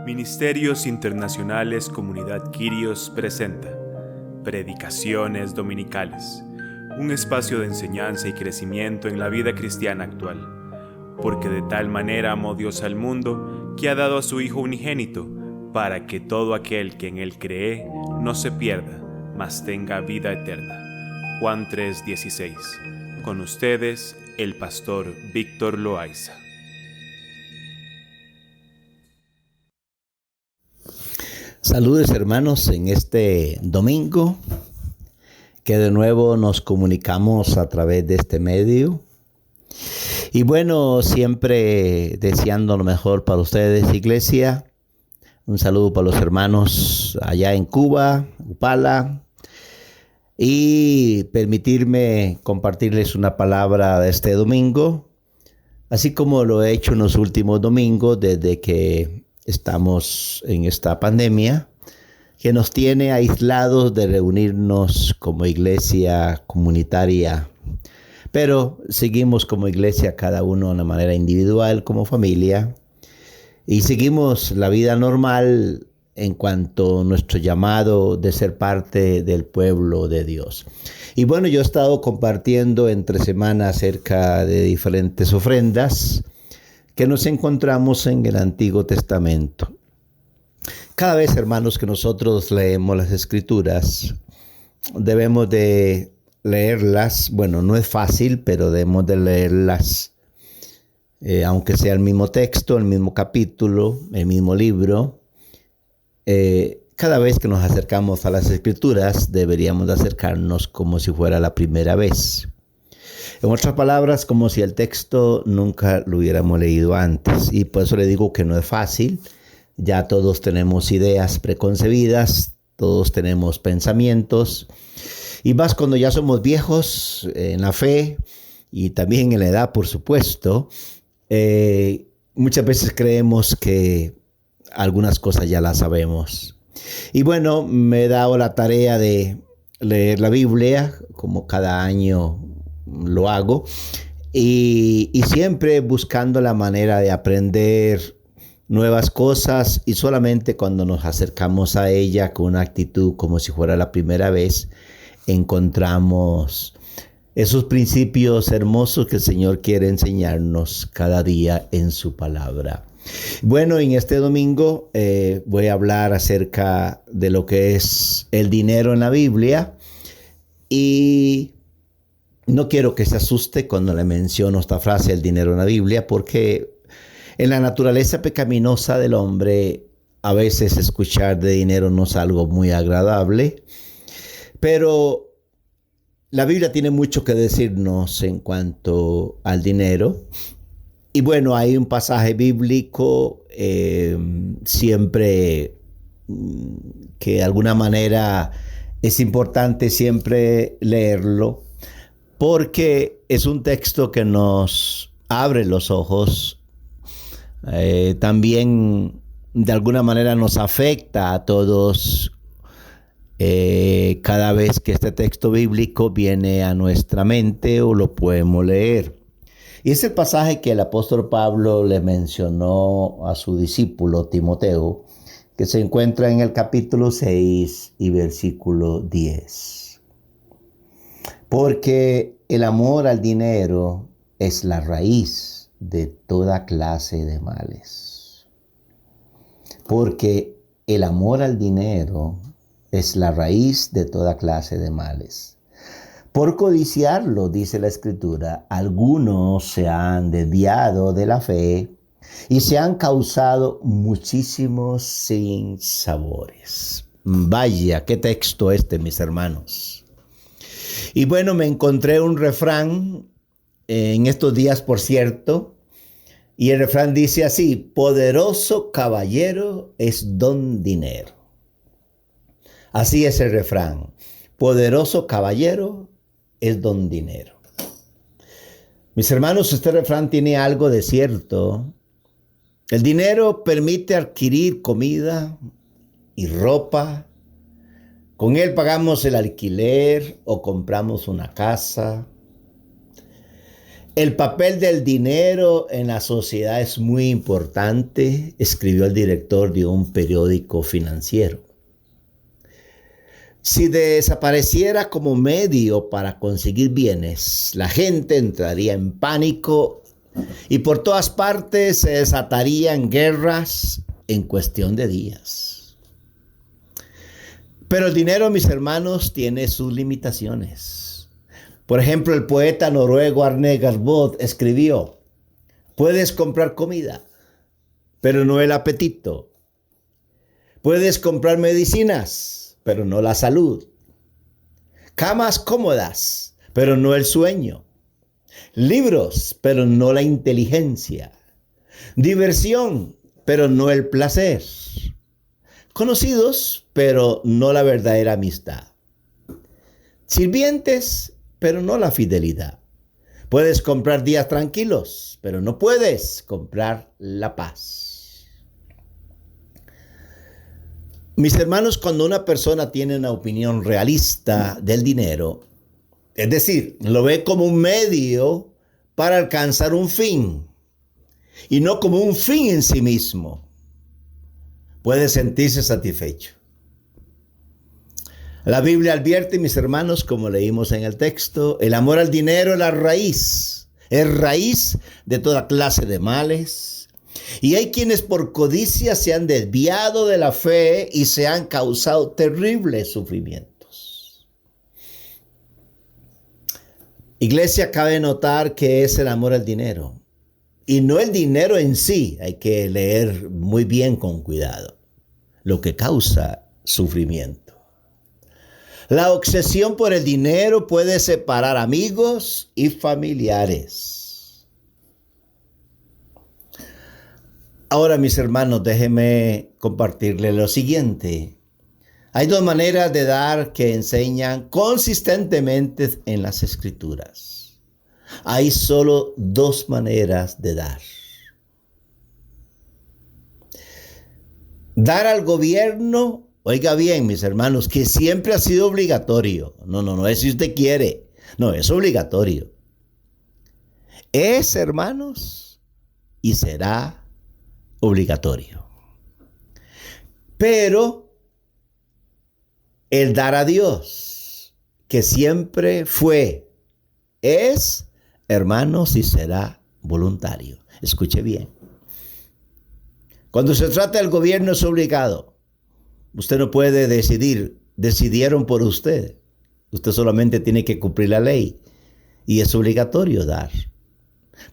Ministerios Internacionales Comunidad Quirios presenta Predicaciones Dominicales, un espacio de enseñanza y crecimiento en la vida cristiana actual, porque de tal manera amó Dios al mundo que ha dado a su Hijo unigénito, para que todo aquel que en Él cree no se pierda, mas tenga vida eterna. Juan 3:16. Con ustedes, el pastor Víctor Loaiza. Saludos hermanos en este domingo que de nuevo nos comunicamos a través de este medio. Y bueno, siempre deseando lo mejor para ustedes, iglesia. Un saludo para los hermanos allá en Cuba, Upala. Y permitirme compartirles una palabra de este domingo, así como lo he hecho en los últimos domingos desde que estamos en esta pandemia que nos tiene aislados de reunirnos como iglesia comunitaria, pero seguimos como iglesia cada uno de una manera individual, como familia, y seguimos la vida normal en cuanto a nuestro llamado de ser parte del pueblo de Dios. Y bueno, yo he estado compartiendo entre semanas acerca de diferentes ofrendas que nos encontramos en el Antiguo Testamento. Cada vez, hermanos, que nosotros leemos las Escrituras, debemos de leerlas. Bueno, no es fácil, pero debemos de leerlas, aunque sea el mismo texto, el mismo capítulo, el mismo libro. Cada vez que nos acercamos a las Escrituras, deberíamos de acercarnos como si fuera la primera vez. En otras palabras, como si el texto nunca lo hubiéramos leído antes. Y por eso le digo que no es fácil. Ya todos tenemos ideas preconcebidas, todos tenemos pensamientos. Y más cuando ya somos viejos en la fe y también en la edad, por supuesto. Muchas veces creemos que algunas cosas ya las sabemos. Y bueno, me he dado la tarea de leer la Biblia, como cada año lo hago, y siempre buscando la manera de aprender nuevas cosas, y solamente cuando nos acercamos a ella con una actitud como si fuera la primera vez, encontramos esos principios hermosos que el Señor quiere enseñarnos cada día en su palabra. Bueno, en este domingo voy a hablar acerca de lo que es el dinero en la Biblia, y no quiero que se asuste cuando le menciono esta frase, el dinero en la Biblia, porque en la naturaleza pecaminosa del hombre, a veces escuchar de dinero no es algo muy agradable, pero la Biblia tiene mucho que decirnos en cuanto al dinero. Y bueno, hay un pasaje bíblico siempre que de alguna manera es importante siempre leerlo, porque es un texto que nos abre los ojos. También de alguna manera nos afecta a todos cada vez que este texto bíblico viene a nuestra mente o lo podemos leer. Y es el pasaje que el apóstol Pablo le mencionó a su discípulo Timoteo, que se encuentra en el capítulo 6 y versículo 10. Porque el amor al dinero es la raíz de toda clase de males. Porque el amor al dinero es la raíz de toda clase de males. Por codiciarlo, dice la Escritura, algunos se han desviado de la fe y se han causado muchísimos sinsabores. Vaya, qué texto mis hermanos. Y bueno, me encontré un refrán en estos días, por cierto, y el refrán dice así: poderoso caballero es don dinero. Así es el refrán: poderoso caballero es don dinero. Mis hermanos, este refrán tiene algo de cierto. El dinero permite adquirir comida y ropa. Con él pagamos el alquiler o compramos una casa. El papel del dinero en la sociedad es muy importante, escribió el director de un periódico financiero. Si desapareciera como medio para conseguir bienes, la gente entraría en pánico y por todas partes se desatarían guerras en cuestión de días. Pero el dinero, mis hermanos, tiene sus limitaciones. Por ejemplo, el poeta noruego Arne Garborg escribió: puedes comprar comida, pero no el apetito. Puedes comprar medicinas, pero no la salud. Camas cómodas, pero no el sueño. Libros, pero no la inteligencia. Diversión, pero no el placer. Conocidos, pero no la verdadera amistad. Sirvientes, pero no la fidelidad. Puedes comprar días tranquilos, pero no puedes comprar la paz. Mis hermanos, cuando una persona tiene una opinión realista del dinero, es decir, lo ve como un medio para alcanzar un fin y no como un fin en sí mismo, puede sentirse satisfecho. La Biblia advierte, mis hermanos, como leímos en el texto, el amor al dinero es raíz de toda clase de males. Y hay quienes por codicia se han desviado de la fe y se han causado terribles sufrimientos. Iglesia, cabe notar que es el amor al dinero. Y no el dinero en sí, hay que leer muy bien con cuidado, lo que causa sufrimiento. La obsesión por el dinero puede separar amigos y familiares. Ahora, mis hermanos, déjenme compartirles lo siguiente. Hay dos maneras de dar que enseñan consistentemente en las Escrituras. Hay solo dos maneras de dar. Dar al gobierno, oiga bien, mis hermanos, que siempre ha sido obligatorio. No es si usted quiere. No, es obligatorio. Es, hermanos, y será obligatorio. Pero el dar a Dios, que siempre fue, es, hermanos, y será voluntario. Escuche bien. Cuando se trata del gobierno es obligado. Usted no puede decidir, decidieron por usted. Usted solamente tiene que cumplir la ley y es obligatorio dar.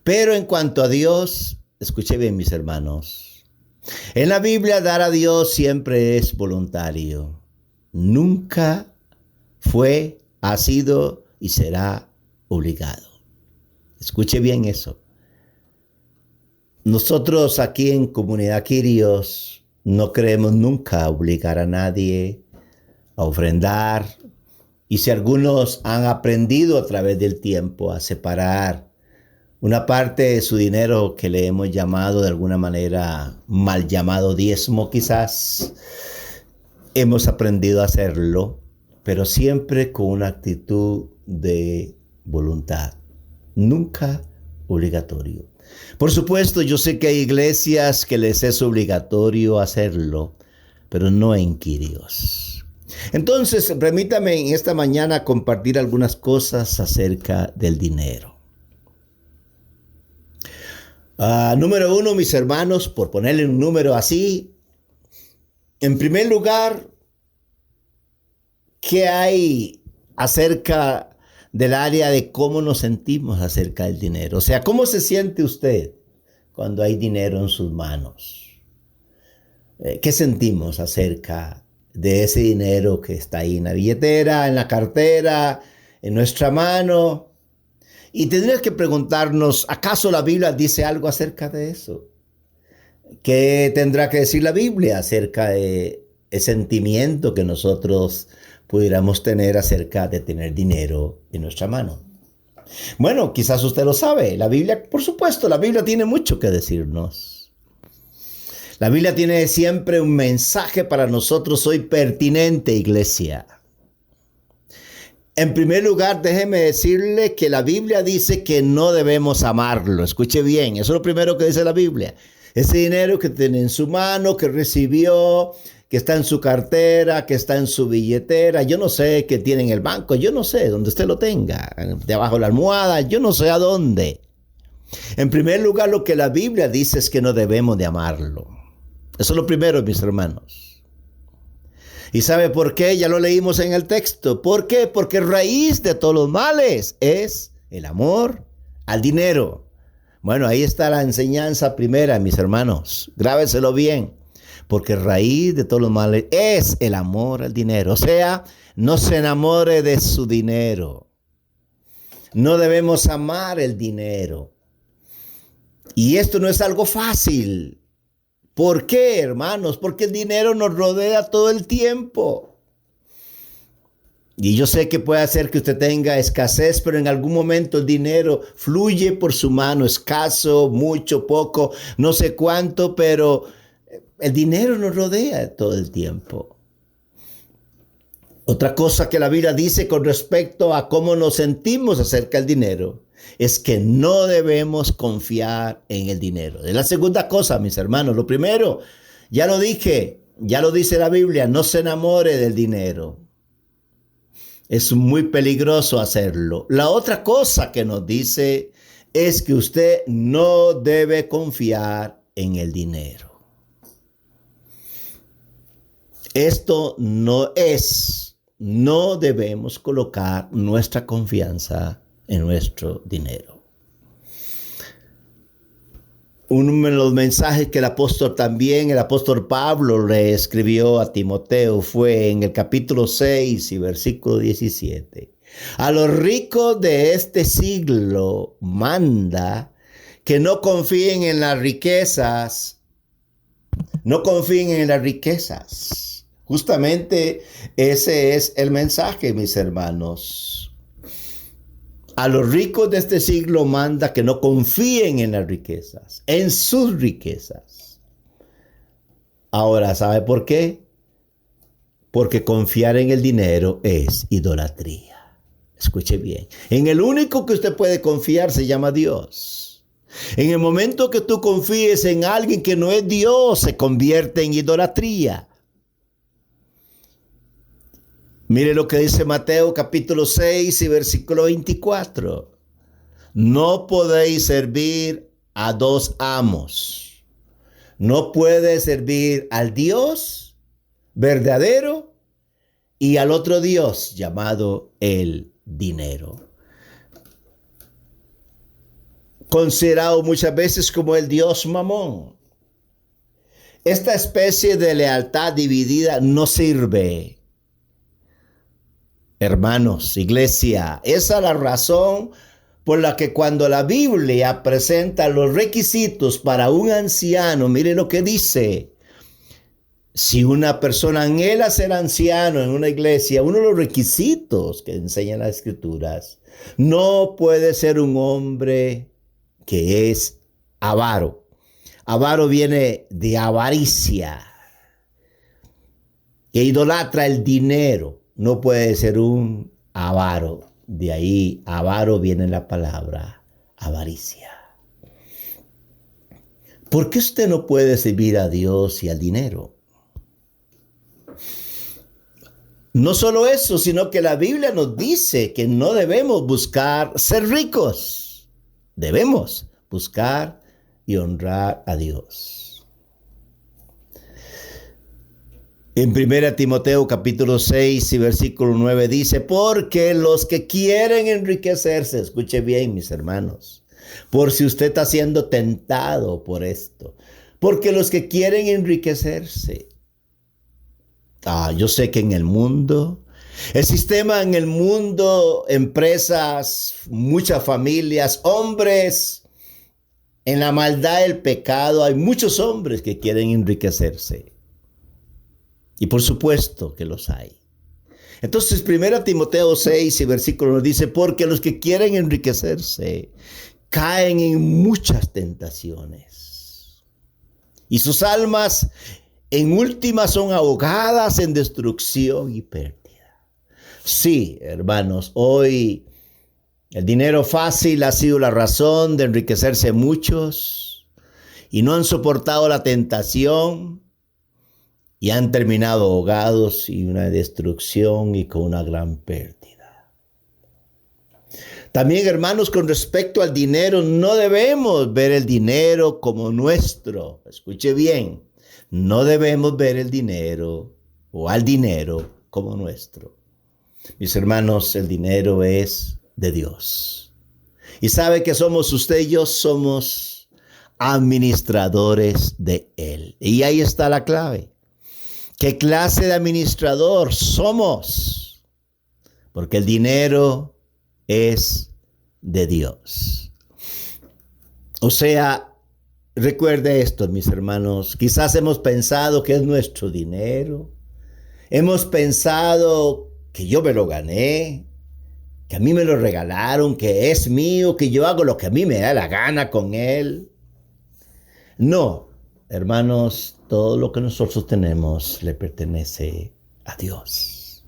Pero en cuanto a Dios, escuche bien, mis hermanos. En la Biblia dar a Dios siempre es voluntario. Nunca fue, ha sido y será obligado. Escuche bien eso. Nosotros aquí en Comunidad Quirios no queremos nunca obligar a nadie a ofrendar. Y si algunos han aprendido a través del tiempo a separar una parte de su dinero que le hemos llamado de alguna manera mal llamado diezmo quizás, hemos aprendido a hacerlo, pero siempre con una actitud de voluntad, nunca obligatorio. Por supuesto, yo sé que hay iglesias que les es obligatorio hacerlo, pero no en Quirios. Entonces, permítame en esta mañana compartir algunas cosas acerca del dinero. Número uno, mis hermanos, por ponerle un número así, en primer lugar, ¿qué hay acerca del área de cómo nos sentimos acerca del dinero? O sea, ¿cómo se siente usted cuando hay dinero en sus manos? ¿Qué sentimos acerca de ese dinero que está ahí en la billetera, en la cartera, en nuestra mano? Y tendríamos que preguntarnos, ¿acaso la Biblia dice algo acerca de eso? ¿Qué tendrá que decir la Biblia acerca de el sentimiento que nosotros pudiéramos tener acerca de tener dinero en nuestra mano? Bueno, quizás usted lo sabe. La Biblia, por supuesto, la Biblia tiene mucho que decirnos. La Biblia tiene siempre un mensaje para nosotros hoy pertinente, iglesia. En primer lugar, déjeme decirle que la Biblia dice que no debemos amarlo. Escuche bien, eso es lo primero que dice la Biblia. Ese dinero que tiene en su mano, que recibió, que está en su cartera, que está en su billetera, yo no sé qué tiene en el banco, yo no sé, donde usted lo tenga, debajo de la almohada, yo no sé a dónde. En primer lugar, lo que la Biblia dice es que no debemos de amarlo. Eso es lo primero, mis hermanos. ¿Y sabe por qué? Ya lo leímos en el texto. ¿Por qué? Porque raíz de todos los males es el amor al dinero. Bueno, ahí está la enseñanza primera, mis hermanos. Grábeselo bien. Porque raíz de todos los males es el amor al dinero. O sea, no se enamore de su dinero. No debemos amar el dinero. Y esto no es algo fácil. ¿Por qué, hermanos? Porque el dinero nos rodea todo el tiempo. Y yo sé que puede hacer que usted tenga escasez, pero en algún momento el dinero fluye por su mano, escaso, mucho, poco, no sé cuánto, pero el dinero nos rodea todo el tiempo. Otra cosa que la Biblia dice con respecto a cómo nos sentimos acerca del dinero es que no debemos confiar en el dinero. Es la segunda cosa, mis hermanos. Lo primero, ya lo dije, ya lo dice la Biblia, no se enamore del dinero. Es muy peligroso hacerlo. La otra cosa que nos dice es que usted no debe confiar en el dinero. Esto no debemos colocar nuestra confianza en nuestro dinero. Uno de los mensajes que el apóstol Pablo le escribió a Timoteo fue en el capítulo 6 y versículo 17. A los ricos de este siglo manda que no confíen en las riquezas. No confíen en las riquezas. Justamente ese es el mensaje, mis hermanos. A los ricos de este siglo manda que no confíen en las riquezas, en sus riquezas. Ahora, ¿sabe por qué? Porque confiar en el dinero es idolatría. Escuche bien. En el único que usted puede confiar se llama Dios. En el momento que tú confíes en alguien que no es Dios, se convierte en idolatría. Mire lo que dice Mateo capítulo 6 y versículo 24. No podéis servir a dos amos. No puede servir al Dios verdadero y al otro Dios llamado el dinero. Considerado muchas veces como el Dios Mamón. Esta especie de lealtad dividida no sirve. Hermanos, iglesia, esa es la razón por la que cuando la Biblia presenta los requisitos para un anciano, mire lo que dice. Si una persona anhela ser anciano en una iglesia, uno de los requisitos que enseñan las Escrituras, no puede ser un hombre que es avaro. Avaro viene de avaricia, que idolatra el dinero. No puede ser un avaro. De ahí, avaro viene la palabra avaricia. ¿Por qué usted no puede servir a Dios y al dinero? No solo eso, sino que la Biblia nos dice que no debemos buscar ser ricos. Debemos buscar y honrar a Dios. En 1 Timoteo capítulo 6 y versículo 9 dice, porque los que quieren enriquecerse, escuche bien, mis hermanos, por si usted está siendo tentado por esto, porque los que quieren enriquecerse, yo sé que en el mundo, el sistema en el mundo, empresas, muchas familias, hombres, en la maldad del pecado, hay muchos hombres que quieren enriquecerse. Y por supuesto que los hay. Entonces, 1 Timoteo 6 y versículo nos dice, porque los que quieren enriquecerse caen en muchas tentaciones. Y sus almas en última son ahogadas en destrucción y pérdida. Sí, hermanos, hoy el dinero fácil ha sido la razón de enriquecerse muchos y no han soportado la tentación y han terminado ahogados y una destrucción y con una gran pérdida. También, hermanos, con respecto al dinero, no debemos ver el dinero como nuestro. Escuche bien, no debemos ver el dinero o al dinero como nuestro. Mis hermanos, el dinero es de Dios. Y sabe que somos usted y yo, somos administradores de Él. Y ahí está la clave. ¿Qué clase de administrador somos? Porque el dinero es de Dios. O sea, recuerde esto, mis hermanos. Quizás hemos pensado que es nuestro dinero. Hemos pensado que yo me lo gané, que a mí me lo regalaron, que es mío, que yo hago lo que a mí me da la gana con él. No, hermanos, todo lo que nosotros tenemos le pertenece a Dios.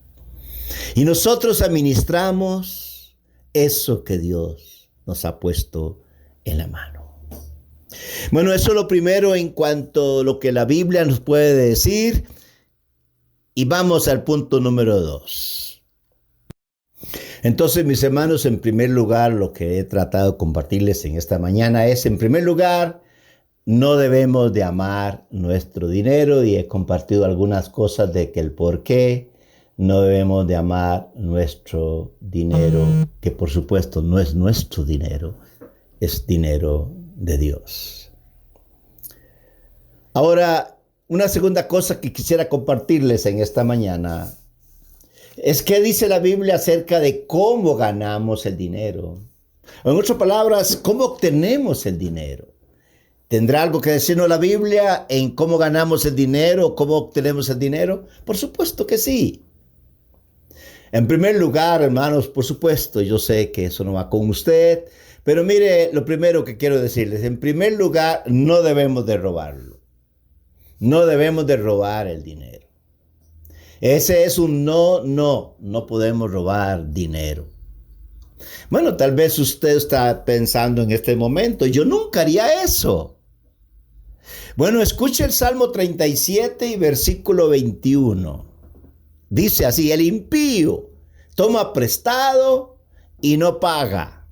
Y nosotros administramos eso que Dios nos ha puesto en la mano. Bueno, eso es lo primero en cuanto a lo que la Biblia nos puede decir. Y vamos al punto número 2. Entonces, mis hermanos, en primer lugar, lo que he tratado de compartirles en esta mañana es, en primer lugar, no debemos de amar nuestro dinero, y he compartido algunas cosas de que el por qué no debemos de amar nuestro dinero, que por supuesto no es nuestro dinero, es dinero de Dios. Ahora, una segunda cosa que quisiera compartirles en esta mañana es qué dice la Biblia acerca de cómo ganamos el dinero. En otras palabras, ¿cómo obtenemos el dinero? ¿Tendrá algo que decirnos la Biblia en cómo ganamos el dinero, cómo obtenemos el dinero? Por supuesto que sí. En primer lugar, hermanos, por supuesto, yo sé que eso no va con usted, pero mire, lo primero que quiero decirles, en primer lugar, no debemos de robarlo. No debemos de robar el dinero. Ese es un no podemos robar dinero. Bueno, tal vez usted está pensando en este momento, yo nunca haría eso. Bueno, escuche el Salmo 37 y versículo 21. Dice así, el impío toma prestado y no paga.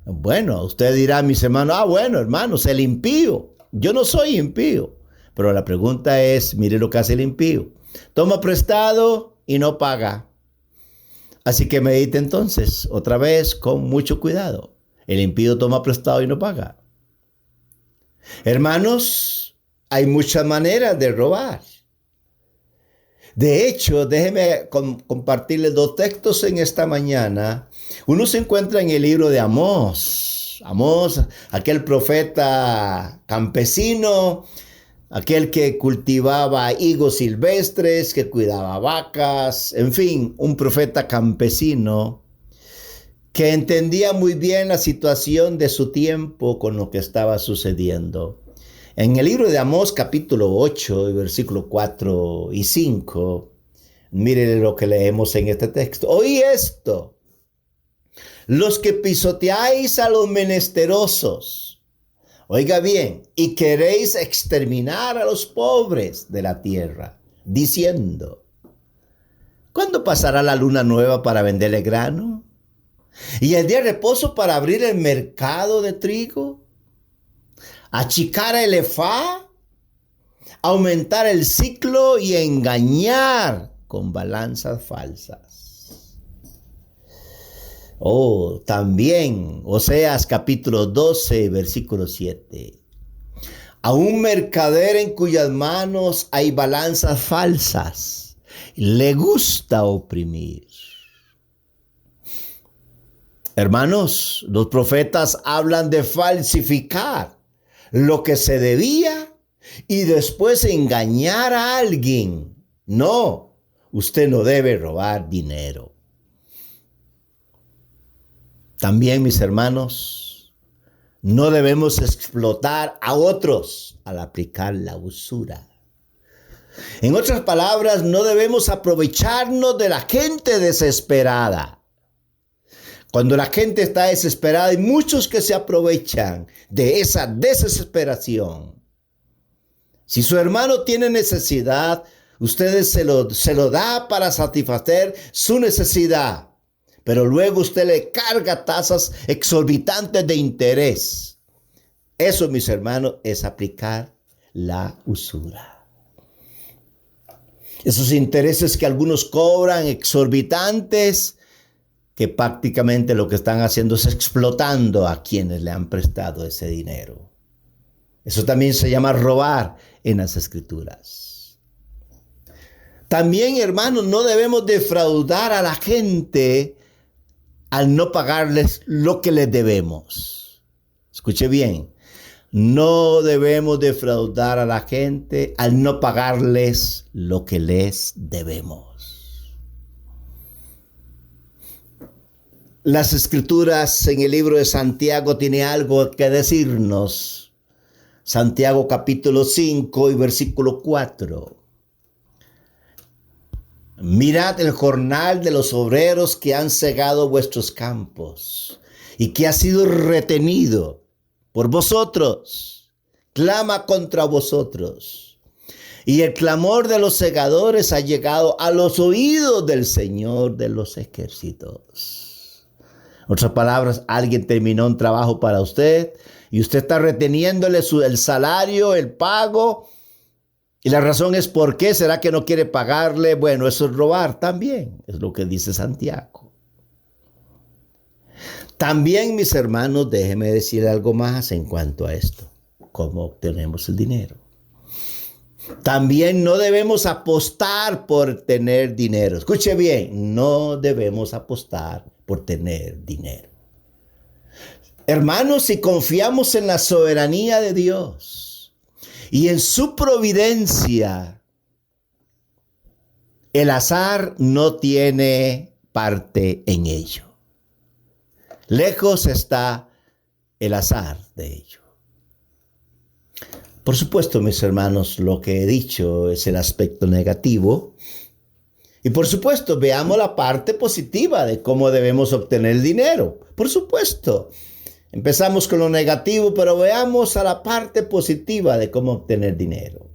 Bueno, usted dirá, mis hermanos, bueno, hermanos, el impío. Yo no soy impío. Pero la pregunta es, mire lo que hace el impío. Toma prestado y no paga. Así que medite entonces, otra vez, con mucho cuidado. El impío toma prestado y no paga. Hermanos, hay muchas maneras de robar. De hecho, déjeme compartirles 2 textos en esta mañana. Uno se encuentra en el libro de Amós. Amós, aquel profeta campesino, aquel que cultivaba higos silvestres, que cuidaba vacas, en fin, un profeta campesino que entendía muy bien la situación de su tiempo con lo que estaba sucediendo. En el libro de Amós, capítulo 8, versículo 4 y 5, mire lo que leemos en este texto. Oí esto, los que pisoteáis a los menesterosos, oiga bien, y queréis exterminar a los pobres de la tierra, diciendo, ¿cuándo pasará la luna nueva para venderle grano? ¿Y el día de reposo para abrir el mercado de trigo? ¿Achicar el efá? ¿Aumentar el ciclo y engañar con balanzas falsas? También, Oseas capítulo 12, versículo 7. A un mercader en cuyas manos hay balanzas falsas, le gusta oprimir. Hermanos, los profetas hablan de falsificar lo que se debía y después engañar a alguien. No, usted no debe robar dinero. También, mis hermanos, no debemos explotar a otros al aplicar la usura. En otras palabras, no debemos aprovecharnos de la gente desesperada. Cuando la gente está desesperada, hay muchos que se aprovechan de esa desesperación. Si su hermano tiene necesidad, usted se lo da para satisfacer su necesidad. Pero luego usted le carga tasas exorbitantes de interés. Eso, mis hermanos, es aplicar la usura. Esos intereses que algunos cobran exorbitantes, que prácticamente lo que están haciendo es explotando a quienes le han prestado ese dinero. Eso también se llama robar en las Escrituras. También, hermanos, no debemos defraudar a la gente al no pagarles lo que les debemos. Escuche bien, no debemos defraudar a la gente al no pagarles lo que les debemos. Las Escrituras en el libro de Santiago tiene algo que decirnos. Santiago capítulo 5 y versículo 4. Mirad el jornal de los obreros que han cegado vuestros campos y que ha sido retenido por vosotros. Clama contra vosotros. Y el clamor de los segadores ha llegado a los oídos del Señor de los ejércitos. En otras palabras, alguien terminó un trabajo para usted y usted está reteniéndole el salario, el pago. Y la razón es ¿por qué? ¿Será que no quiere pagarle? Bueno, eso es robar también, es lo que dice Santiago. También, mis hermanos, déjenme decir algo más en cuanto a esto. ¿Cómo obtenemos el dinero? También no debemos apostar por tener dinero. Escuche bien, no debemos apostar por tener dinero. Hermanos, si confiamos en la soberanía de Dios y en su providencia, el azar no tiene parte en ello. Lejos está el azar de ello. Por supuesto, mis hermanos, lo que he dicho es el aspecto negativo. Y por supuesto, veamos la parte positiva de cómo debemos obtener el dinero. Por supuesto. Empezamos con lo negativo, pero veamos a la parte positiva de cómo obtener dinero.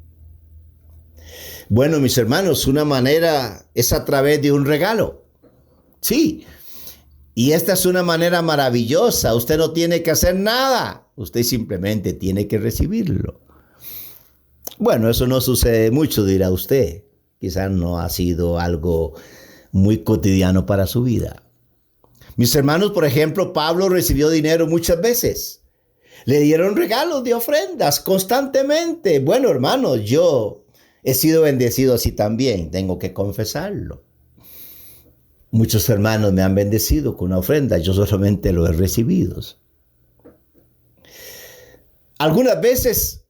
Bueno, mis hermanos, una manera es a través de un regalo. Sí, y esta es una manera maravillosa. Usted no tiene que hacer nada. Usted simplemente tiene que recibirlo. Bueno, eso no sucede mucho, dirá usted. Quizás no ha sido algo muy cotidiano para su vida. Mis hermanos, por ejemplo, Pablo recibió dinero muchas veces. Le dieron regalos de ofrendas constantemente. Bueno, hermanos, yo he sido bendecido así también, tengo que confesarlo. Muchos hermanos me han bendecido con una ofrenda, yo solamente lo he recibido. Algunas veces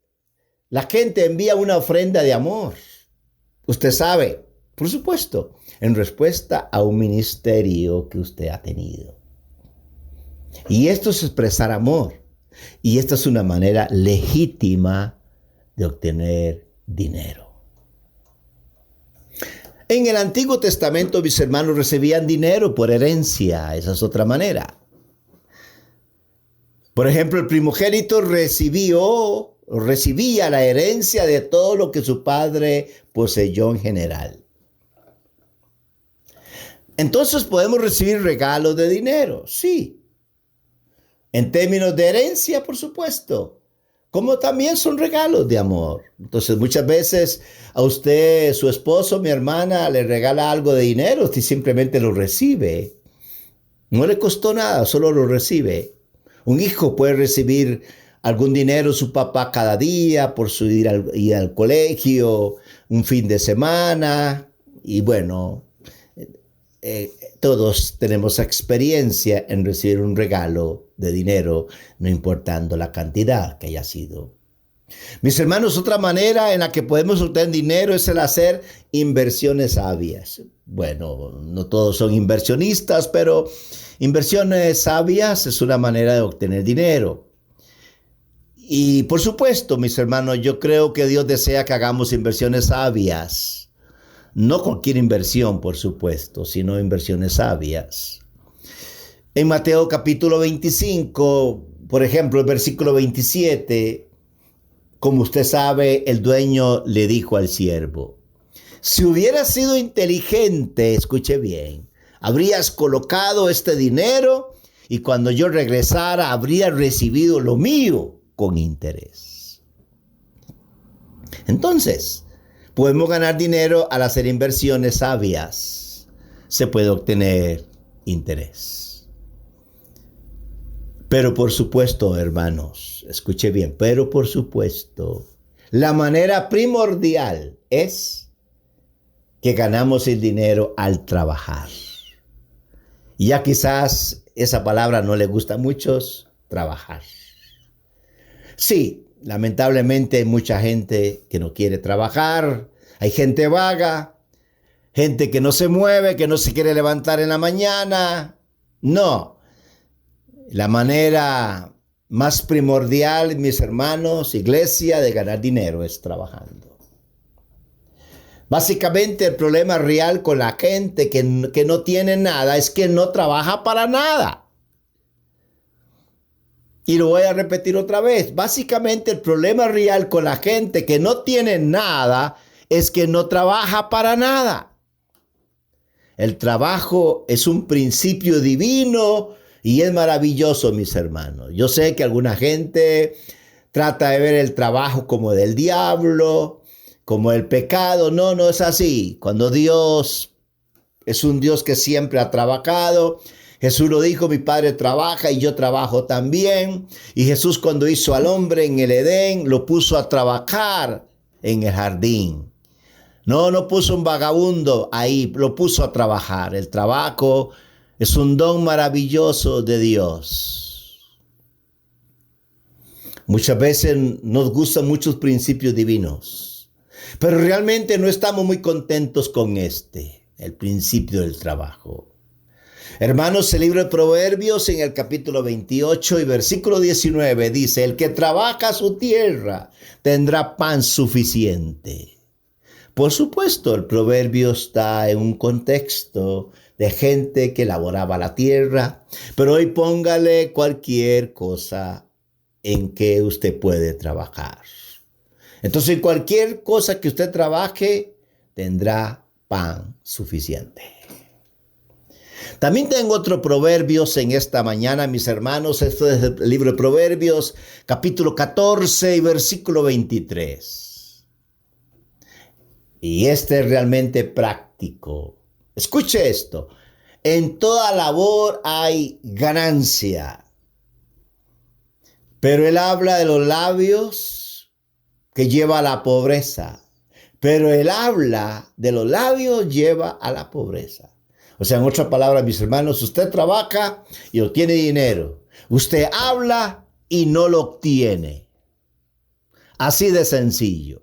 la gente envía una ofrenda de amor. Usted sabe, por supuesto, en respuesta a un ministerio que usted ha tenido. Y esto es expresar amor. Y esta es una manera legítima de obtener dinero. En el Antiguo Testamento, mis hermanos recibían dinero por herencia. Esa es otra manera. Por ejemplo, el primogénito recibía la herencia de todo lo que su padre poseyó en general. Entonces podemos recibir regalos de dinero, sí. En términos de herencia, por supuesto, como también son regalos de amor. Entonces muchas veces a usted, su esposo, mi hermana, le regala algo de dinero, usted simplemente lo recibe. No le costó nada, solo lo recibe. Un hijo puede recibir algún dinero de su papá cada día por su ir al colegio, un fin de semana, y bueno, todos tenemos experiencia en recibir un regalo de dinero, no importando la cantidad que haya sido. Mis hermanos, otra manera en la que podemos obtener dinero es el hacer inversiones sabias. Bueno, no todos son inversionistas, pero inversiones sabias es una manera de obtener dinero. Y por supuesto, mis hermanos, yo creo que Dios desea que hagamos inversiones sabias. No cualquier inversión, por supuesto, sino inversiones sabias. En Mateo capítulo 25, por ejemplo, el versículo 27, como usted sabe, el dueño le dijo al siervo: si hubieras sido inteligente, escuche bien, habrías colocado este dinero y cuando yo regresara habría recibido lo mío con interés. Entonces, podemos ganar dinero al hacer inversiones sabias. Se puede obtener interés. Pero por supuesto, hermanos, escuche bien, pero por supuesto, la manera primordial es que ganamos el dinero al trabajar. Y ya quizás esa palabra no le gusta a muchos, trabajar. Sí, lamentablemente hay mucha gente que no quiere trabajar, hay gente vaga, gente que no se mueve, que no se quiere levantar en la mañana. No, la manera más primordial, mis hermanos, iglesia, de ganar dinero es trabajando. Básicamente el problema real con la gente que no tiene nada es que no trabaja para nada. Y lo voy a repetir otra vez. Básicamente el problema real con la gente que no tiene nada es que no trabaja para nada. El trabajo es un principio divino y es maravilloso, mis hermanos. Yo sé que alguna gente trata de ver el trabajo como del diablo, como el pecado. No, no es así. Cuando Dios es un Dios que siempre ha trabajado. Jesús lo dijo: mi Padre trabaja y yo trabajo también. Y Jesús, cuando hizo al hombre en el Edén, lo puso a trabajar en el jardín. No puso un vagabundo ahí, lo puso a trabajar. El trabajo es un don maravilloso de Dios. Muchas veces nos gustan muchos principios divinos, pero realmente no estamos muy contentos con el principio del trabajo. Hermanos, el libro de Proverbios en el capítulo 28 y versículo 19 dice: el que trabaja su tierra tendrá pan suficiente. Por supuesto, el proverbio está en un contexto de gente que laboraba la tierra, pero hoy póngale cualquier cosa en que usted puede trabajar. Entonces, cualquier cosa que usted trabaje tendrá pan suficiente. También tengo otro proverbios en esta mañana, mis hermanos. Esto es el libro de Proverbios, capítulo 14 y versículo 23. Y este es realmente práctico. Escuche esto: en toda labor hay ganancia, pero él habla de los labios que lleva a la pobreza. Pero el habla de los labios lleva a la pobreza. O sea, en otras palabras, mis hermanos, usted trabaja y obtiene dinero. Usted habla y no lo obtiene. Así de sencillo.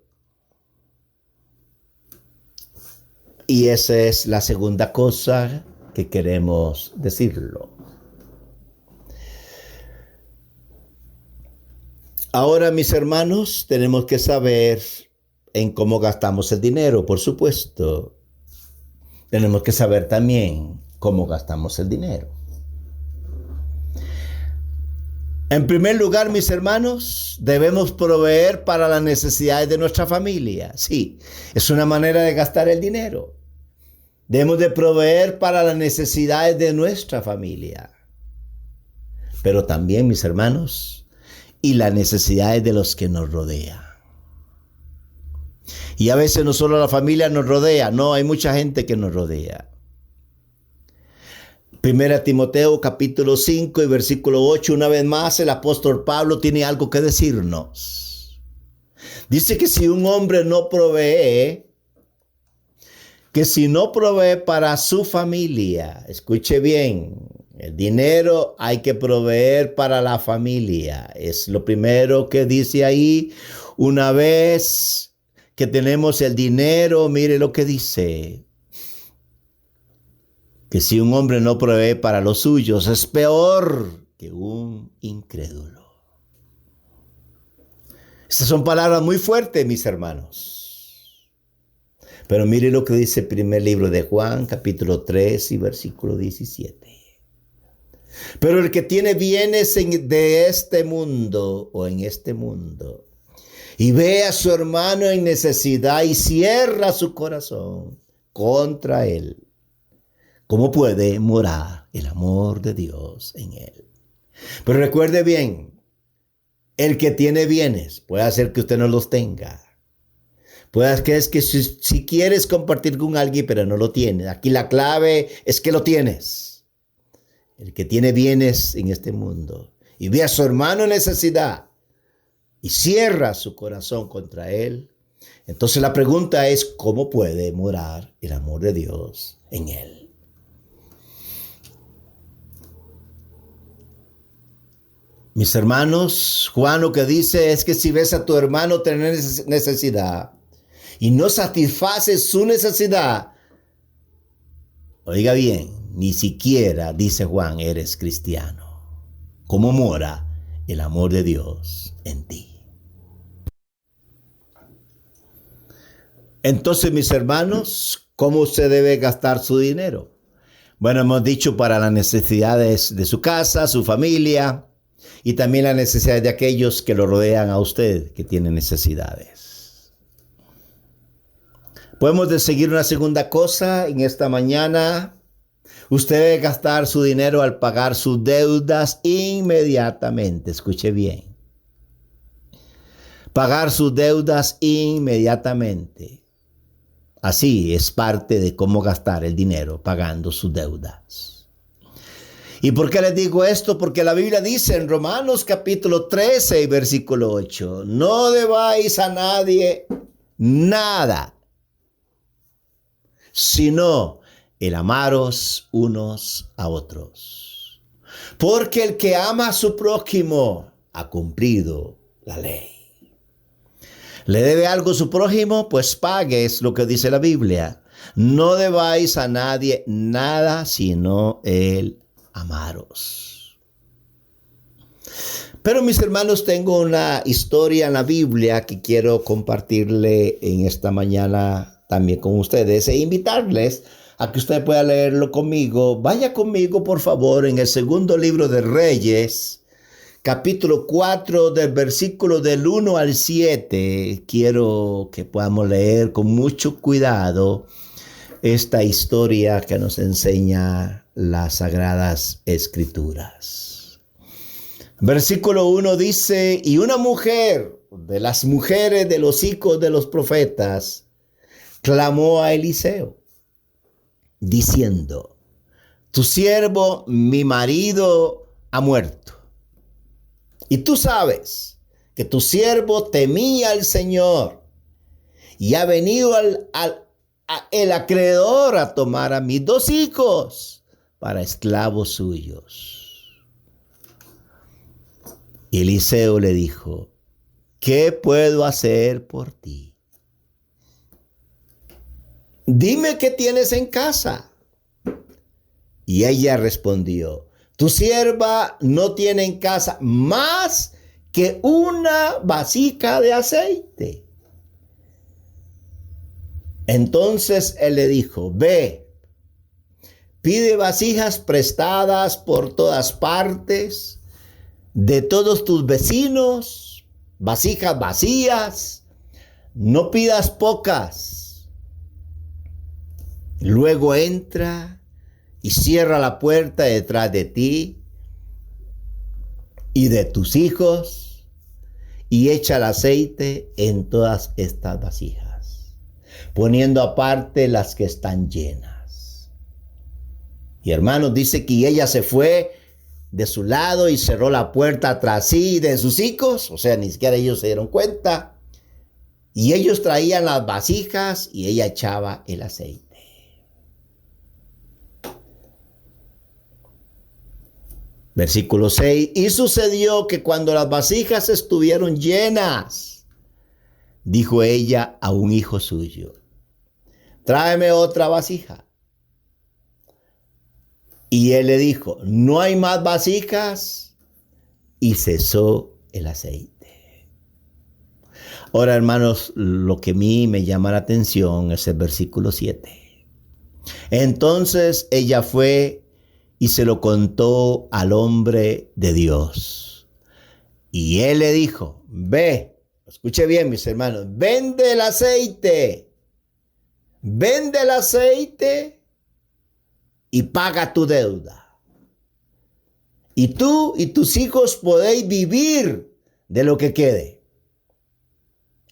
Y esa es la segunda cosa que queremos decirlo. Ahora, mis hermanos, tenemos que saber en cómo gastamos el dinero, por supuesto. Tenemos que saber también cómo gastamos el dinero. En primer lugar, mis hermanos, debemos proveer para las necesidades de nuestra familia. Sí, es una manera de gastar el dinero. Debemos de proveer para las necesidades de nuestra familia. Pero también, mis hermanos, y las necesidades de los que nos rodean. Y a veces no solo la familia nos rodea, no, hay mucha gente que nos rodea. Primera Timoteo capítulo 5 y versículo 8, una vez más el apóstol Pablo tiene algo que decirnos. Dice que si un hombre no provee, que si no provee para su familia, escuche bien, el dinero hay que proveer para la familia. Es lo primero que dice ahí. Una vez que tenemos el dinero, mire lo que dice. Que si un hombre no provee para los suyos, es peor que un incrédulo. Estas son palabras muy fuertes, mis hermanos. Pero mire lo que dice el primer libro de Juan, capítulo 3 y versículo 17. Pero el que tiene bienes de este mundo o en este mundo y ve a su hermano en necesidad y cierra su corazón contra él, ¿cómo puede morar el amor de Dios en él? Pero recuerde bien, el que tiene bienes puede hacer que usted no los tenga. Puede que es que si quieres compartir con alguien pero no lo tienes, aquí la clave es que lo tienes. El que tiene bienes en este mundo y ve a su hermano en necesidad y cierra su corazón contra él, entonces la pregunta es, ¿cómo puede morar el amor de Dios en él? Mis hermanos, Juan lo que dice es que si ves a tu hermano tener necesidad y no satisfaces su necesidad, oiga bien, ni siquiera, dice Juan, eres cristiano. ¿Cómo mora el amor de Dios en ti? Entonces, mis hermanos, ¿cómo usted debe gastar su dinero? Bueno, hemos dicho para las necesidades de su casa, su familia y también las necesidades de aquellos que lo rodean a usted, que tienen necesidades. Podemos seguir una segunda cosa en esta mañana. Usted debe gastar su dinero al pagar sus deudas inmediatamente. Escuche bien. Pagar sus deudas inmediatamente. Así es parte de cómo gastar el dinero, pagando sus deudas. ¿Y por qué les digo esto? Porque la Biblia dice en Romanos capítulo 13, versículo 8, no debáis a nadie nada, sino el amaros unos a otros. Porque el que ama a su prójimo ha cumplido la ley. ¿Le debe algo a su prójimo? Pues pague, es lo que dice la Biblia. No debáis a nadie nada, sino el amaros. Pero mis hermanos, tengo una historia en la Biblia que quiero compartirle en esta mañana también con ustedes e invitarles a que usted pueda leerlo conmigo. Vaya conmigo, por favor, en el segundo libro de Reyes, capítulo 4, del versículo del 1 al 7. Quiero que podamos leer con mucho cuidado esta historia que nos enseña las Sagradas Escrituras. Versículo 1 dice, y una mujer de las mujeres de los hijos de los profetas clamó a Eliseo, diciendo, tu siervo, mi marido, ha muerto. Y tú sabes que tu siervo temía al Señor y ha venido el acreedor a tomar a mis 2 hijos para esclavos suyos. Y Eliseo le dijo, ¿qué puedo hacer por ti? Dime qué tienes en casa. Y ella respondió, tu sierva no tiene en casa más que una vasija de aceite. Entonces él le dijo, ve, pide vasijas prestadas por todas partes, de todos tus vecinos, vasijas vacías, no pidas pocas. Luego entra y cierra la puerta detrás de ti y de tus hijos y echa el aceite en todas estas vasijas, poniendo aparte las que están llenas. Y hermanos, dice que ella se fue de su lado y cerró la puerta tras sí de sus hijos, o sea, ni siquiera ellos se dieron cuenta. Y ellos traían las vasijas y ella echaba el aceite. Versículo 6, y sucedió que cuando las vasijas estuvieron llenas, dijo ella a un hijo suyo, tráeme otra vasija. Y él le dijo, no hay más vasijas, y cesó el aceite. Ahora, hermanos, lo que a mí me llama la atención es el versículo 7. Entonces ella fue y se lo contó al hombre de Dios. Y él le dijo, ve, escuche bien, mis hermanos, vende el aceite y paga tu deuda. Y tú y tus hijos podéis vivir de lo que quede.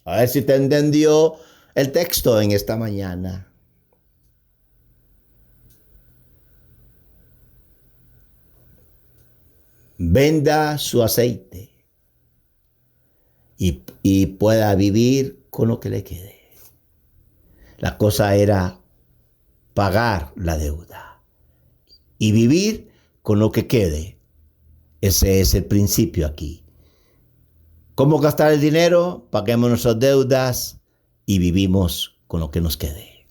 A ver si te entendió el texto en esta mañana. Venda su aceite y pueda vivir con lo que le quede. La cosa era pagar la deuda y vivir con lo que quede. Ese es el principio aquí. ¿Cómo gastar el dinero? Paguemos nuestras deudas y vivimos con lo que nos quede.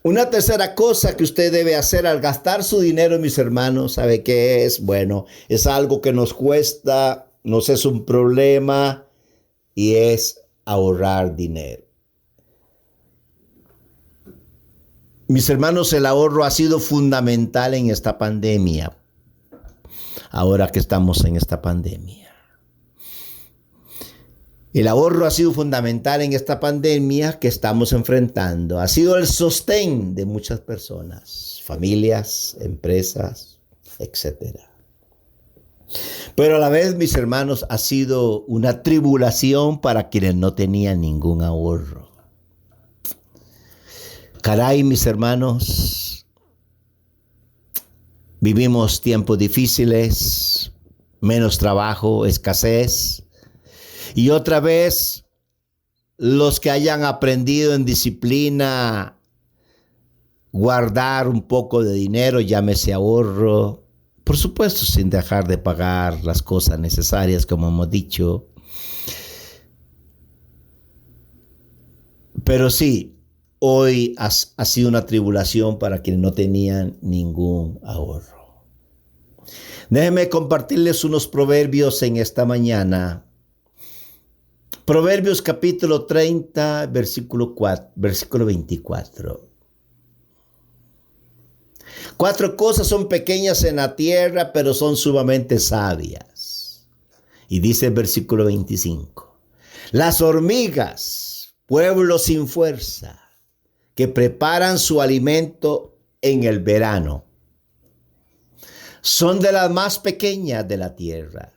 Una tercera cosa que usted debe hacer al gastar su dinero, mis hermanos, ¿sabe qué es? Bueno, es algo que nos cuesta, nos es un problema y es ahorrar dinero. Mis hermanos, el ahorro ha sido fundamental en esta pandemia. Ahora que estamos en esta pandemia. El ahorro ha sido fundamental en esta pandemia que estamos enfrentando. Ha sido el sostén de muchas personas, familias, empresas, etc. Pero a la vez, mis hermanos, ha sido una tribulación para quienes no tenían ningún ahorro. Caray, mis hermanos, vivimos tiempos difíciles, menos trabajo, escasez. Y otra vez, los que hayan aprendido en disciplina, guardar un poco de dinero, llámese ahorro, por supuesto sin dejar de pagar las cosas necesarias, como hemos dicho. Pero sí, hoy ha sido una tribulación para quienes no tenían ningún ahorro. Déjenme compartirles unos proverbios en esta mañana. Proverbios capítulo 30, versículo 24. 4 cosas son pequeñas en la tierra, pero son sumamente sabias. Y dice el versículo 25. Las hormigas, pueblo sin fuerza, que preparan su alimento en el verano, son de las más pequeñas de la tierra.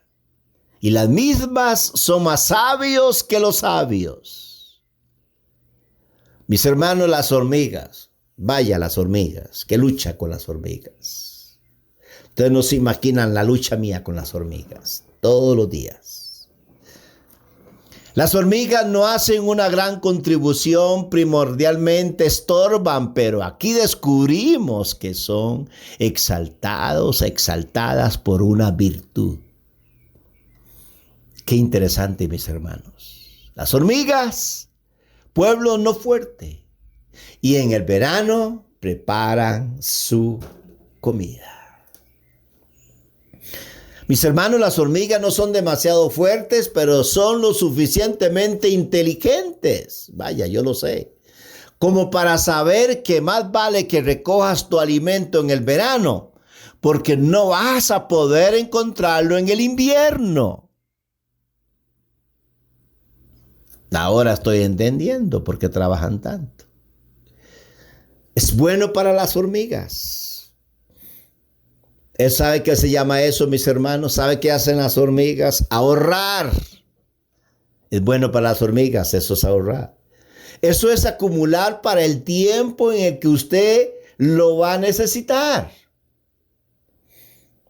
Y las mismas son más sabios que los sabios. Mis hermanos, las hormigas. Vaya las hormigas. ¿Qué lucha con las hormigas? Ustedes no se imaginan la lucha mía con las hormigas. Todos los días. Las hormigas no hacen una gran contribución, primordialmente estorban, pero aquí descubrimos que son exaltadas por una virtud. Qué interesante, mis hermanos. Las hormigas, pueblo no fuerte, y en el verano preparan su comida. Mis hermanos, las hormigas no son demasiado fuertes, pero son lo suficientemente inteligentes. Vaya, yo lo sé. Como para saber que más vale que recojas tu alimento en el verano, porque no vas a poder encontrarlo en el invierno. Ahora estoy entendiendo por qué trabajan tanto. Es bueno para las hormigas. ¿Él sabe qué se llama eso, mis hermanos? ¿Sabe qué hacen las hormigas? Ahorrar. Es bueno para las hormigas, eso es ahorrar. Eso es acumular para el tiempo en el que usted lo va a necesitar.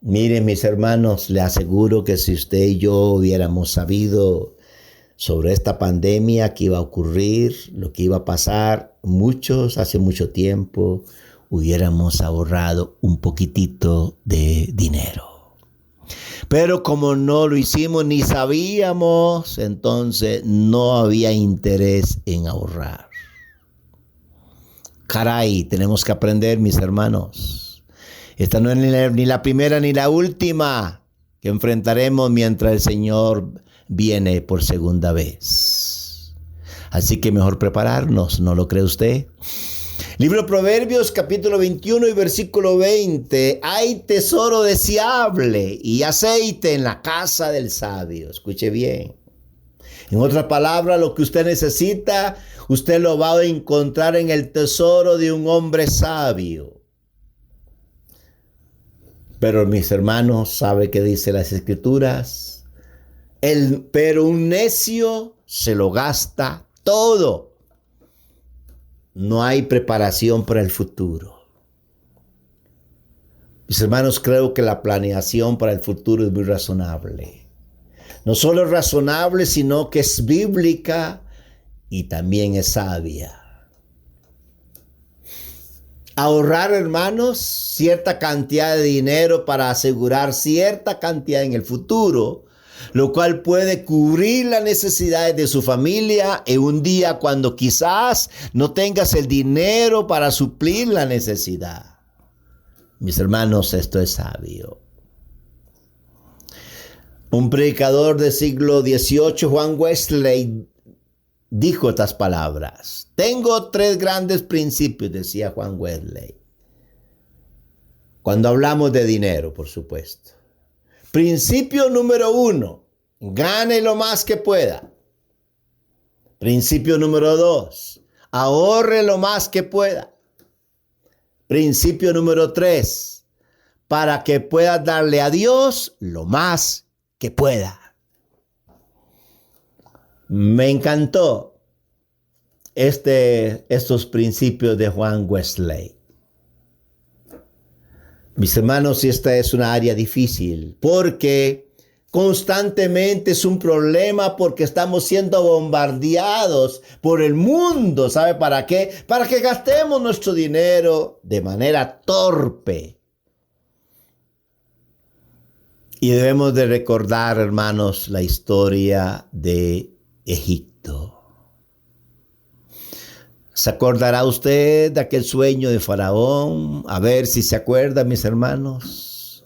Miren, mis hermanos, le aseguro que si usted y yo hubiéramos sabido sobre esta pandemia que iba a ocurrir, lo que iba a pasar, muchos hace mucho tiempo hubiéramos ahorrado un poquitito de dinero. Pero como no lo hicimos ni sabíamos, entonces no había interés en ahorrar. Caray, tenemos que aprender, mis hermanos. Esta no es ni la primera ni la última que enfrentaremos mientras el Señor viene por segunda vez. Así que mejor prepararnos, ¿no lo cree usted? Libro de Proverbios, capítulo 21 y versículo 20. Hay tesoro deseable y aceite en la casa del sabio. Escuche bien. En otras palabras, lo que usted necesita, usted lo va a encontrar en el tesoro de un hombre sabio. Pero mis hermanos, ¿sabe qué dice las Escrituras? Pero un necio se lo gasta todo. No hay preparación para el futuro. Mis hermanos, creo que la planeación para el futuro es muy razonable. No solo es razonable, sino que es bíblica y también es sabia. Ahorrar, hermanos, cierta cantidad de dinero para asegurar cierta cantidad en el futuro, lo cual puede cubrir las necesidades de su familia en un día cuando quizás no tengas el dinero para suplir la necesidad. Mis hermanos, esto es sabio. Un predicador del siglo XVIII, Juan Wesley, dijo estas palabras. Tengo 3 grandes principios, decía Juan Wesley. Cuando hablamos de dinero, por supuesto. Principio número 1, gane lo más que pueda. Principio número 2, ahorre lo más que pueda. Principio número 3, para que pueda darle a Dios lo más que pueda. Me encantó estos principios de Juan Wesley. Mis hermanos, esta es una área difícil porque constantemente es un problema porque estamos siendo bombardeados por el mundo. ¿Sabe para qué? Para que gastemos nuestro dinero de manera torpe. Y debemos de recordar, hermanos, la historia de Egipto. ¿Se acordará usted de aquel sueño de Faraón? A ver si se acuerda, mis hermanos.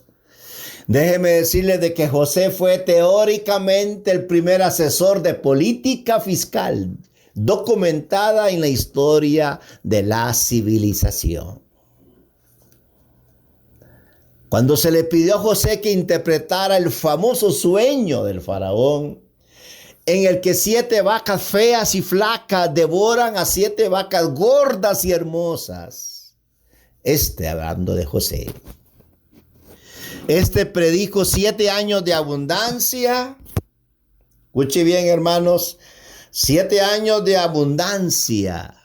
Déjeme decirle de que José fue teóricamente el primer asesor de política fiscal documentada en la historia de la civilización. Cuando se le pidió a José que interpretara el famoso sueño del faraón, en el que 7 vacas feas y flacas devoran a 7 vacas gordas y hermosas. Hablando de José. Predijo 7 años de abundancia. Escuche bien, hermanos. 7 años de abundancia.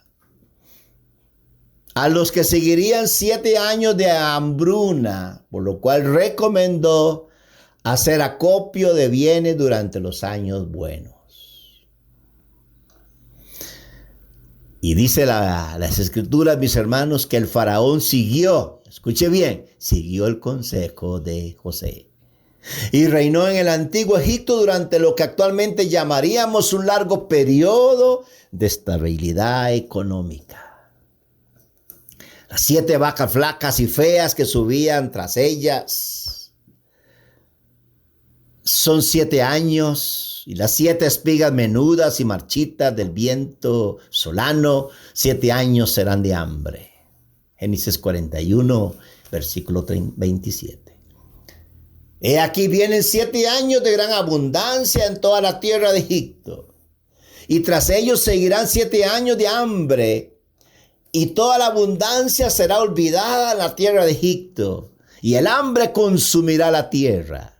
A los que seguirían 7 años de hambruna, por lo cual recomendó hacer acopio de bienes durante los años buenos. Y dice las Escrituras, mis hermanos, que el faraón siguió, escuche bien, siguió el consejo de José. Y reinó en el antiguo Egipto durante lo que actualmente llamaríamos un largo periodo de estabilidad económica. Las 7 vacas flacas y feas que subían tras ellas son 7 años, y las 7 espigas menudas y marchitas del viento solano, 7 años serán de hambre. Génesis 41, versículo 27. He aquí vienen 7 años de gran abundancia en toda la tierra de Egipto, y tras ellos seguirán 7 años de hambre, y toda la abundancia será olvidada en la tierra de Egipto, y el hambre consumirá la tierra.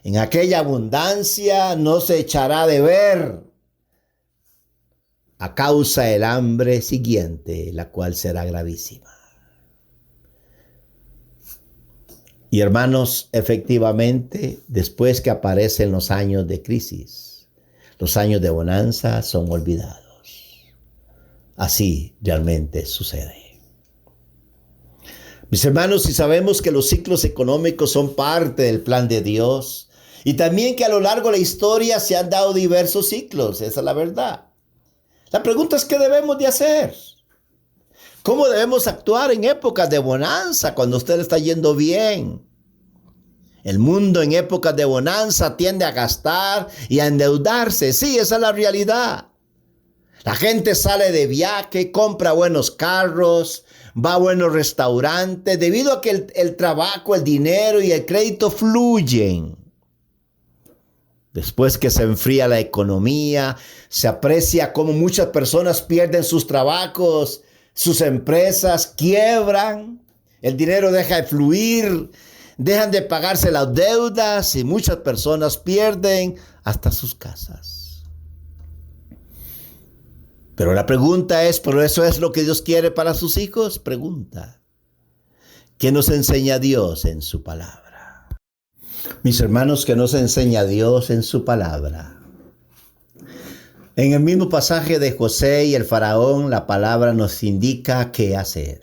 En aquella abundancia no se echará de ver a causa del hambre siguiente, la cual será gravísima. Y hermanos, efectivamente, después que aparecen los años de crisis, los años de bonanza son olvidados. Así realmente sucede. Mis hermanos, si sabemos que los ciclos económicos son parte del plan de Dios y también que a lo largo de la historia se han dado diversos ciclos, esa es la verdad. La pregunta es, ¿qué debemos de hacer? ¿Cómo debemos actuar en épocas de bonanza cuando usted está yendo bien? El mundo en épocas de bonanza tiende a gastar y a endeudarse. Sí, esa es la realidad. La gente sale de viaje, compra buenos carros, va a buenos restaurantes, debido a que el trabajo, el dinero y el crédito fluyen. Después que se enfría la economía, se aprecia cómo muchas personas pierden sus trabajos, sus empresas quiebran, el dinero deja de fluir, dejan de pagarse las deudas y muchas personas pierden hasta sus casas. Pero la pregunta es, ¿pero eso es lo que Dios quiere para sus hijos? Pregunta. ¿Qué nos enseña Dios en su palabra? Mis hermanos, ¿qué nos enseña Dios en su palabra? En el mismo pasaje de José y el faraón, la palabra nos indica qué hacer.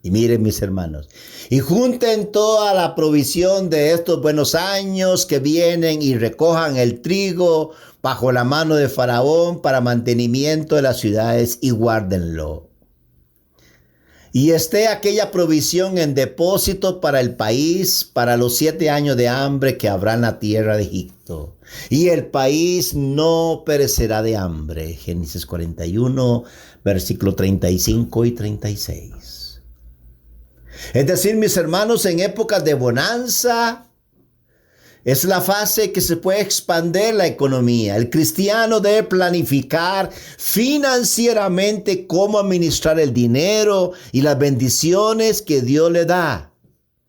Y miren, mis hermanos, y junten toda la provisión de estos buenos años que vienen y recojan el trigo bajo la mano de Faraón para mantenimiento de las ciudades y guárdenlo. Y esté aquella provisión en depósito para el país, para los 7 años de hambre que habrá en la tierra de Egipto. Y el país no perecerá de hambre. Génesis 41, versículo 35 y 36. Es decir, mis hermanos, en épocas de bonanza, es la fase que se puede expandir la economía. El cristiano debe planificar financieramente cómo administrar el dinero y las bendiciones que Dios le da.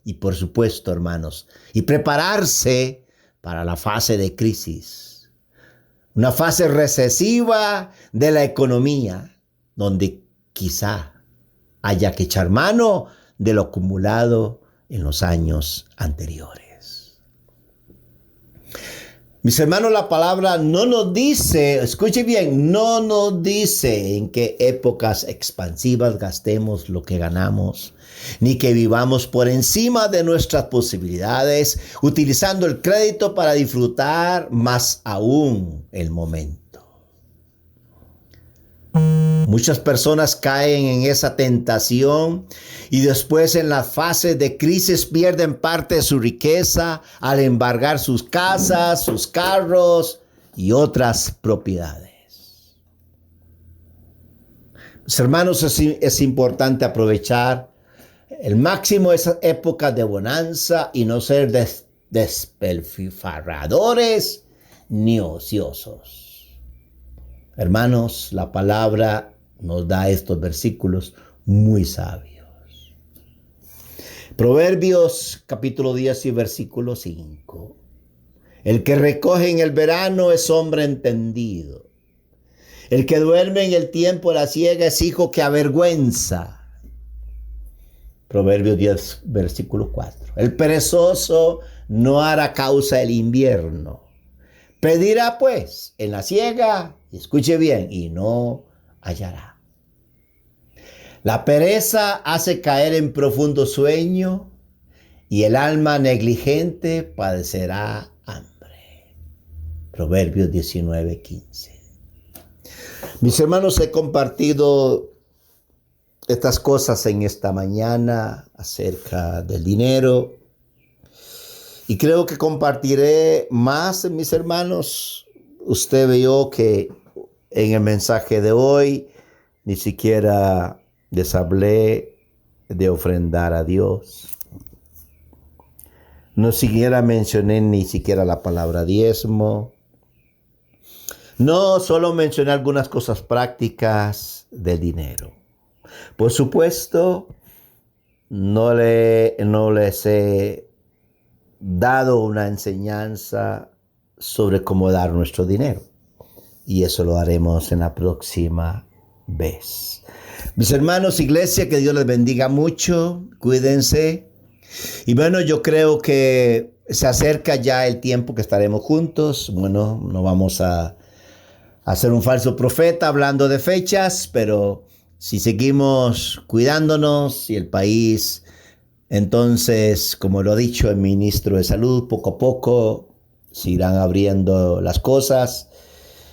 Y por supuesto, hermanos, y prepararse para la fase de crisis. Una fase recesiva de la economía, donde quizá haya que echar mano de lo acumulado en los años anteriores. Mis hermanos, la palabra no nos dice, escuche bien, no nos dice en qué épocas expansivas gastemos lo que ganamos, ni que vivamos por encima de nuestras posibilidades, utilizando el crédito para disfrutar más aún el momento. Muchas personas caen en esa tentación y después en las fases de crisis pierden parte de su riqueza al embargar sus casas, sus carros y otras propiedades. Mis hermanos, es importante aprovechar el máximo de esas épocas de bonanza y no ser despilfarradores ni ociosos. Hermanos, la palabra nos da estos versículos muy sabios. Proverbios capítulo 10 y versículo 5. El que recoge en el verano es hombre entendido. El que duerme en el tiempo de la siega es hijo que avergüenza. Proverbios 10 versículo 4. El perezoso no hará causa el invierno. Pedirá pues en la siega, escuche bien, y no hallará. La pereza hace caer en profundo sueño y el alma negligente padecerá hambre. Proverbios 19:15. Mis hermanos, he compartido estas cosas en esta mañana acerca del dinero. Y creo que compartiré más, mis hermanos. Usted vio que en el mensaje de hoy ni siquiera les hablé de ofrendar a Dios. No siquiera mencioné ni siquiera la palabra diezmo. No, solo mencioné algunas cosas prácticas del dinero. Por supuesto, no les he dado una enseñanza sobre cómo dar nuestro dinero. Y eso lo haremos en la próxima vez. Mis hermanos, iglesia, que Dios les bendiga mucho. Cuídense. Y bueno, yo creo que se acerca ya el tiempo que estaremos juntos. Bueno, no vamos a ser un falso profeta hablando de fechas, pero si seguimos cuidándonos y el país, entonces, como lo ha dicho el ministro de Salud, poco a poco se irán abriendo las cosas.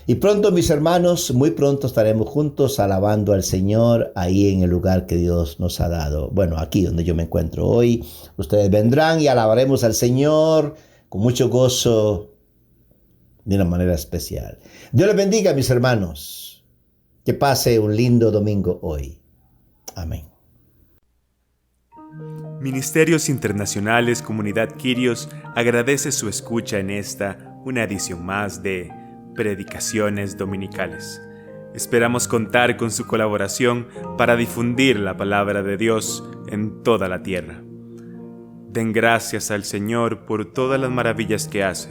Y pronto, mis hermanos, muy pronto estaremos juntos alabando al Señor ahí en el lugar que Dios nos ha dado. Bueno, aquí donde yo me encuentro hoy, ustedes vendrán y alabaremos al Señor con mucho gozo de una manera especial. Dios les bendiga, mis hermanos. Que pase un lindo domingo hoy. Amén. Ministerios Internacionales Comunidad Quirios agradece su escucha en una edición más de Predicaciones Dominicales. Esperamos contar con su colaboración para difundir la palabra de Dios en toda la tierra. Den gracias al Señor por todas las maravillas que hace.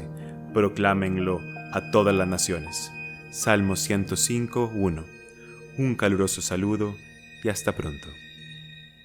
Proclámenlo a todas las naciones. Salmo 105:1. Un caluroso saludo y hasta pronto.